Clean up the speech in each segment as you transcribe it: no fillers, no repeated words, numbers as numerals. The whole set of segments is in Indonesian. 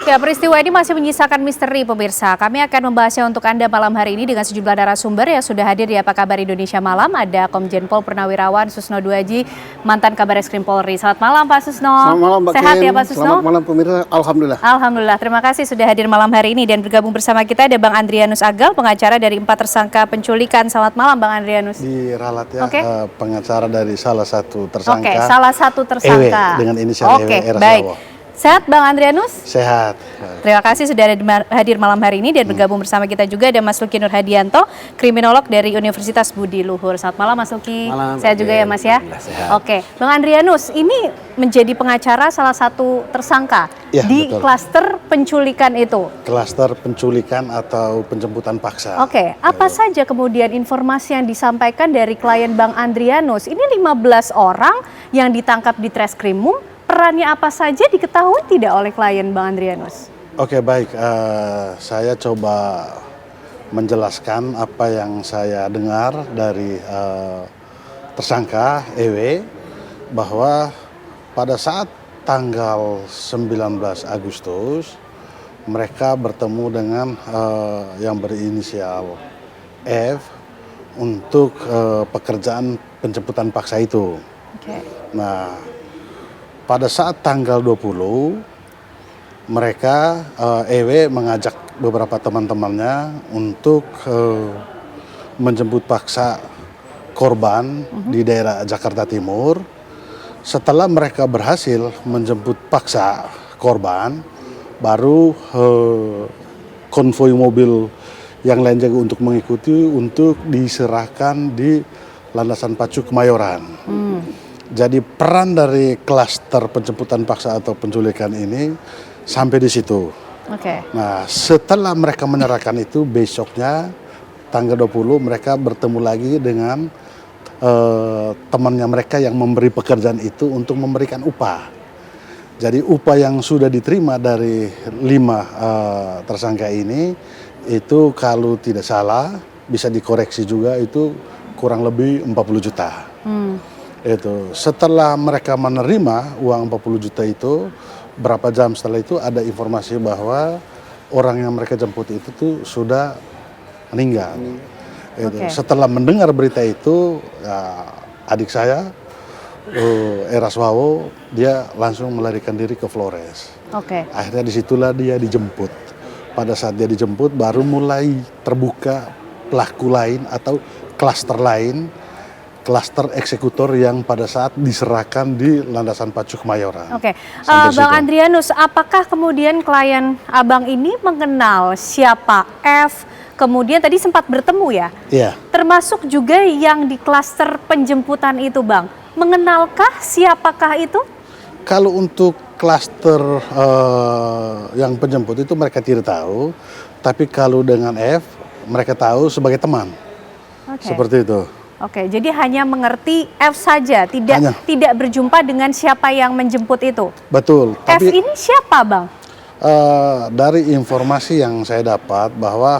Ya, peristiwa ini masih menyisakan misteri pemirsa. Kami akan membahasnya untuk Anda malam hari ini dengan sejumlah narasumber yang sudah hadir di Apa Kabar Indonesia Malam. Ada Komjen Pol Purnawirawan Susno Duaji, mantan Kabar Eskrim Polri. Selamat malam Pak Susno. Selamat malam Mbak Sehat Ken. ya Pak Susno? Selamat malam pemirsa, Alhamdulillah. Alhamdulillah, terima kasih sudah hadir malam hari ini. Dan bergabung bersama kita ada Bang Andrianus Agal, pengacara dari 4 tersangka penculikan. Selamat malam Bang Andrianus. Diralat ya, pengacara dari salah satu tersangka. Oke, salah satu tersangka. Dengan inisial Oke, EW, baik. Sehat Bang Andrianus? Sehat. Terima kasih sudah hadir malam hari ini dan bergabung bersama kita juga ada Mas Luki Nurhadianto, kriminolog dari Universitas Budi Luhur. Selamat malam Mas Luki. Malam. Sehat juga ya Mas ya? Sehat. Oke, Bang Andrianus, ini menjadi pengacara salah satu tersangka Ya, di betul. klaster penculikan itu. Klaster penculikan atau penjemputan paksa. Oke, apa saja kemudian informasi yang disampaikan dari klien Bang Andrianus? Ini 15 orang yang ditangkap di Treskrimum. Perannya apa saja diketahui tidak oleh klien Bang Andrianus? Oke, baik. Saya coba menjelaskan apa yang saya dengar dari tersangka EW, bahwa pada saat tanggal 19 Agustus mereka bertemu dengan yang berinisial F untuk pekerjaan penjemputan paksa itu. Oke. Nah, pada saat tanggal 20 mereka EW mengajak beberapa teman-temannya untuk menjemput paksa korban di daerah Jakarta Timur. Setelah mereka berhasil menjemput paksa korban, baru konvoi mobil yang lain juga untuk mengikuti untuk diserahkan di landasan pacu Kemayoran. Jadi peran dari klaster penjemputan paksa atau penculikan ini sampai di situ. Oke. Nah, setelah mereka menyerahkan itu, besoknya tanggal 20 mereka bertemu lagi dengan temannya mereka yang memberi pekerjaan itu untuk memberikan upah. Jadi upah yang sudah diterima dari 5 tersangka ini itu kalau tidak salah bisa dikoreksi juga itu kurang lebih 40 juta. Itu setelah mereka menerima uang 40 juta itu, berapa jam setelah itu ada informasi bahwa orang yang mereka jemput itu tuh sudah meninggal. Setelah mendengar berita itu, adik saya Eras Wawo, dia langsung melarikan diri ke Flores. Akhirnya disitulah dia dijemput. Pada saat dia dijemput baru mulai terbuka pelaku lain atau klaster lain, klaster eksekutor yang pada saat diserahkan di landasan pacu Kemayoran. Oke, Bang Andrianus, apakah kemudian klien Abang ini mengenal siapa F? Kemudian tadi sempat bertemu ya? Iya. Termasuk juga yang di klaster penjemputan itu, Bang. Mengenalkah siapakah itu? Kalau untuk klaster yang penjemput itu mereka tidak tahu, tapi kalau dengan F mereka tahu sebagai teman. Seperti itu. Oke, jadi hanya mengerti F saja, tidak berjumpa dengan siapa yang menjemput itu. Betul. F ini siapa, Bang? Dari informasi yang saya dapat bahwa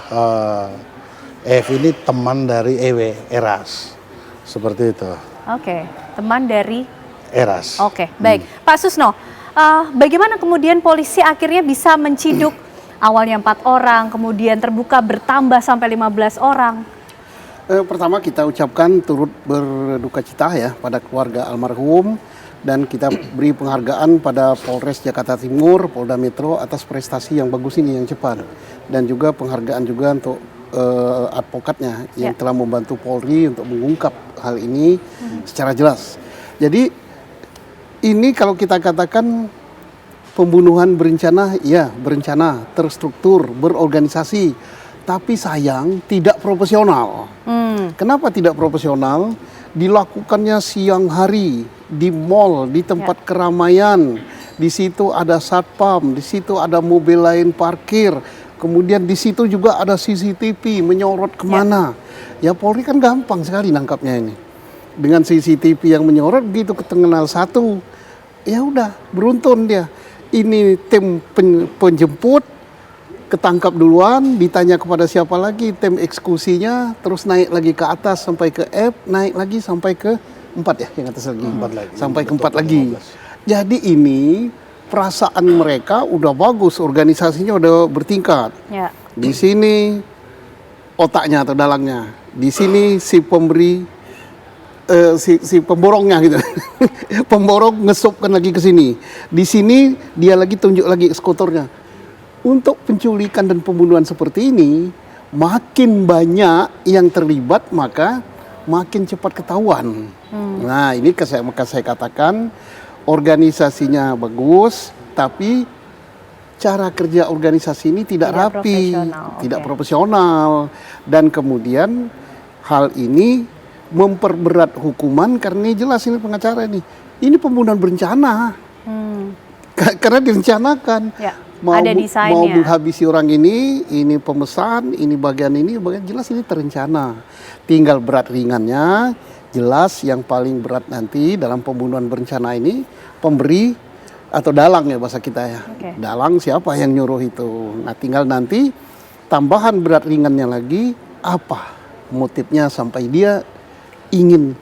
F ini teman dari EW, Eras, seperti itu. Oke, teman dari Eras. Oke, baik. Pak Susno, bagaimana kemudian polisi akhirnya bisa menciduk awalnya 4 orang, kemudian terbuka bertambah sampai 15 orang? Pertama kita ucapkan turut berduka cita ya pada keluarga almarhum, dan kita beri penghargaan pada Polres Jakarta Timur, Polda Metro atas prestasi yang bagus ini, yang cepat, dan juga penghargaan juga untuk advokatnya yang telah membantu Polri untuk mengungkap hal ini secara jelas. Jadi ini kalau kita katakan pembunuhan berencana, ya berencana, terstruktur, berorganisasi, tapi sayang tidak proporsional. Kenapa tidak proporsional? Dilakukannya siang hari di mall, di tempat keramaian. Di situ ada satpam, di situ ada mobil lain parkir. Kemudian di situ juga ada CCTV menyorot kemana. Ya Polri kan gampang sekali nangkapnya ini. Dengan CCTV yang menyorot begitu ketengahan satu, ya udah beruntun dia. Ini tim penjemput ketangkap duluan, ditanya kepada siapa lagi, tim eksekusinya, terus naik lagi ke atas sampai ke F, naik lagi sampai ke 4 ya, yang atas lagi, 4 lagi, sampai ke 4 lagi. Jadi ini perasaan mereka udah bagus, organisasinya udah bertingkat. Ya. Di sini otaknya atau dalangnya, di sini si pemberi si pemborongnya gitu. Pemborong ngesupkan lagi ke sini. Di sini dia lagi tunjuk lagi eksekutornya. Untuk penculikan dan pembunuhan seperti ini, makin banyak yang terlibat maka makin cepat ketahuan. Nah, ini maka saya katakan organisasinya bagus, tapi cara kerja organisasi ini tidak rapi, tidak profesional, dan kemudian hal ini memperberat hukuman karena jelas ini pengacara ini pembunuhan berencana, karena direncanakan. Ya. Mau Ada desainnya. Mau menghabisi orang ini pemesan, ini bagian jelas ini terencana. Tinggal berat ringannya, jelas yang paling berat nanti dalam pembunuhan berencana ini pemberi atau dalang ya bahasa kita ya. Dalang siapa yang nyuruh itu. Nah, tinggal nanti tambahan berat ringannya lagi apa motifnya sampai dia ingin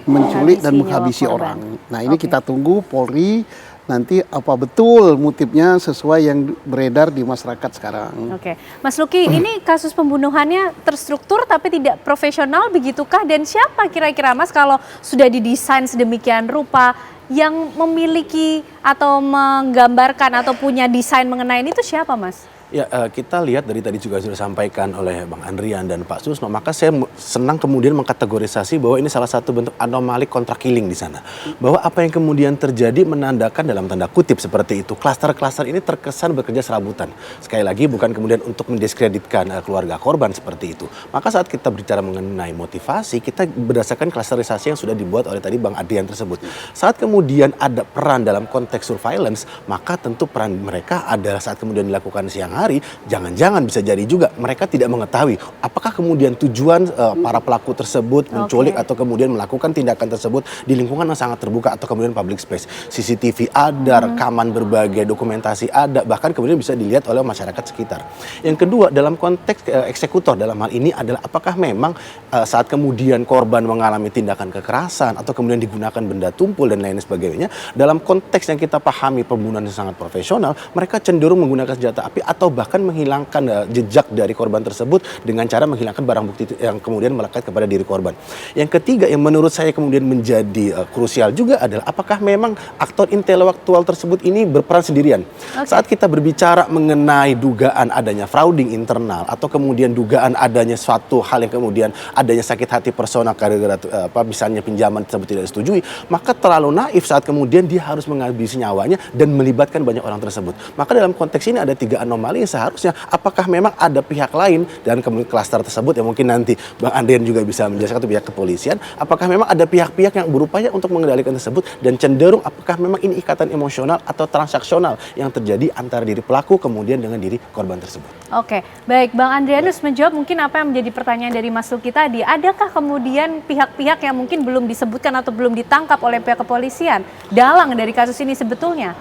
menculik dan menghabisi orang. Nah, ini kita tunggu Polri nanti apa betul motifnya sesuai yang beredar di masyarakat sekarang. Oke, Mas Luki, ini kasus pembunuhannya terstruktur tapi tidak profesional begitukah? Dan siapa kira-kira Mas kalau sudah didesain sedemikian rupa yang memiliki atau menggambarkan atau punya desain mengenai ini itu siapa Mas? Ya, kita lihat dari tadi juga sudah disampaikan oleh Bang Andrian dan Pak Susno, maka saya senang kemudian mengkategorisasi bahwa ini salah satu bentuk anomali kontrak killing di sana. Bahwa apa yang kemudian terjadi menandakan dalam tanda kutip seperti itu, klaster-klaster ini terkesan bekerja serabutan. Sekali lagi bukan kemudian untuk mendiskreditkan keluarga korban seperti itu. Maka saat kita bicara mengenai motivasi, kita berdasarkan klasterisasi yang sudah dibuat oleh tadi Bang Andrian tersebut. Saat kemudian ada peran dalam konteks surveillance, maka tentu peran mereka adalah saat kemudian dilakukan siang hari, jangan-jangan bisa jadi juga mereka tidak mengetahui apakah kemudian tujuan para pelaku tersebut menculik atau kemudian melakukan tindakan tersebut di lingkungan yang sangat terbuka atau kemudian public space. CCTV ada, rekaman berbagai dokumentasi ada, bahkan kemudian bisa dilihat oleh masyarakat sekitar. Yang kedua, dalam konteks eksekutor dalam hal ini adalah apakah memang saat kemudian korban mengalami tindakan kekerasan atau kemudian digunakan benda tumpul dan lain sebagainya, dalam konteks yang kita pahami pembunuhan yang sangat profesional, mereka cenderung menggunakan senjata api atau bahkan menghilangkan jejak dari korban tersebut dengan cara menghilangkan barang bukti yang kemudian melekat kepada diri korban. Yang ketiga yang menurut saya kemudian menjadi krusial juga adalah apakah memang aktor intelektual tersebut ini berperan sendirian. Saat kita berbicara mengenai dugaan adanya frauding internal atau kemudian dugaan adanya suatu hal yang kemudian adanya sakit hati personal gara-gara misalnya pinjaman tersebut tidak disetujui, maka terlalu naif saat kemudian dia harus menghabisi nyawanya dan melibatkan banyak orang tersebut. Maka dalam konteks ini ada 3 anomali yang seharusnya apakah memang ada pihak lain dan kemudian klaster tersebut yang mungkin nanti Bang Andrian juga bisa menjelaskan itu pihak kepolisian, apakah memang ada pihak-pihak yang berupaya untuk mengendalikan tersebut dan cenderung apakah memang ini ikatan emosional atau transaksional yang terjadi antara diri pelaku kemudian dengan diri korban tersebut. Oke, baik Bang Andrianus menjawab mungkin apa yang menjadi pertanyaan dari Mas Luki tadi. Adakah kemudian pihak-pihak yang mungkin belum disebutkan atau belum ditangkap oleh pihak kepolisian dalang dari kasus ini sebetulnya?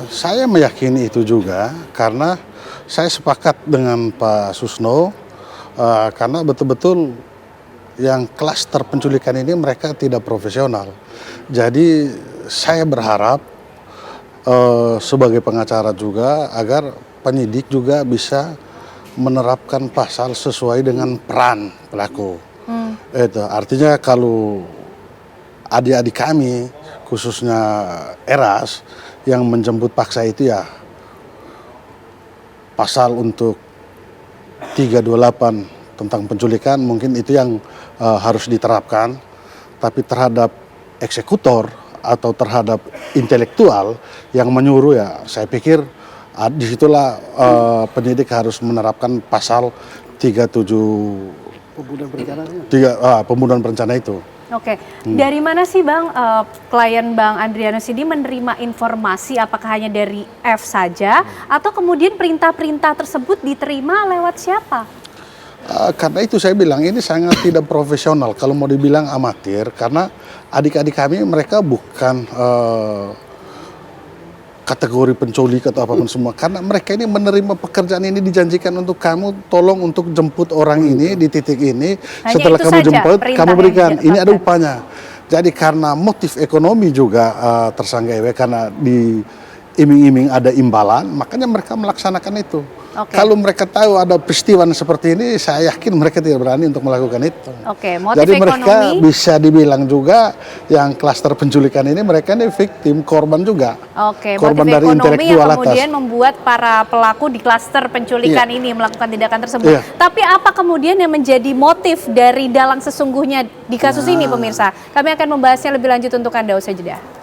Saya meyakini itu juga karena saya sepakat dengan Pak Susno karena betul-betul yang klaster penculikan ini mereka tidak profesional. Jadi saya berharap sebagai pengacara juga agar penyidik juga bisa menerapkan pasal sesuai dengan peran pelaku. Itu artinya kalau adik-adik kami khususnya Eras yang menjemput paksa itu ya pasal untuk 328 tentang penculikan mungkin itu yang harus diterapkan, tapi terhadap eksekutor atau terhadap intelektual yang menyuruh ya saya pikir disitulah penyidik harus menerapkan pasal 37 pembunuhan berencana itu. Oke, dari mana sih Bang klien Bang Andrianus ini menerima informasi apakah hanya dari F saja atau kemudian perintah-perintah tersebut diterima lewat siapa? Karena itu saya bilang ini sangat tidak profesional kalau mau dibilang amatir karena adik-adik kami mereka bukan kategori penculik atau apapun semua karena mereka ini menerima pekerjaan ini dijanjikan untuk kamu tolong untuk jemput orang ini di titik ini. Hanya setelah kamu jemput kamu berikan ini ada upahnya. Jadi karena motif ekonomi juga tersangka EW karena iming-iming ada imbalan, makanya mereka melaksanakan itu. Oke. Kalau mereka tahu ada peristiwa seperti ini, saya yakin mereka tidak berani untuk melakukan itu. Oke, motif Jadi mereka ekonomi. bisa dibilang juga yang klaster penculikan ini mereka ini victim, korban juga. Oke, Korban motif dari ekonomi yang intelektual atas. kemudian membuat para pelaku di klaster penculikan ini melakukan tindakan tersebut. Iya. Tapi apa kemudian yang menjadi motif dari dalang sesungguhnya di kasus ini pemirsa? Kami akan membahasnya lebih lanjut untuk Anda usai jeda.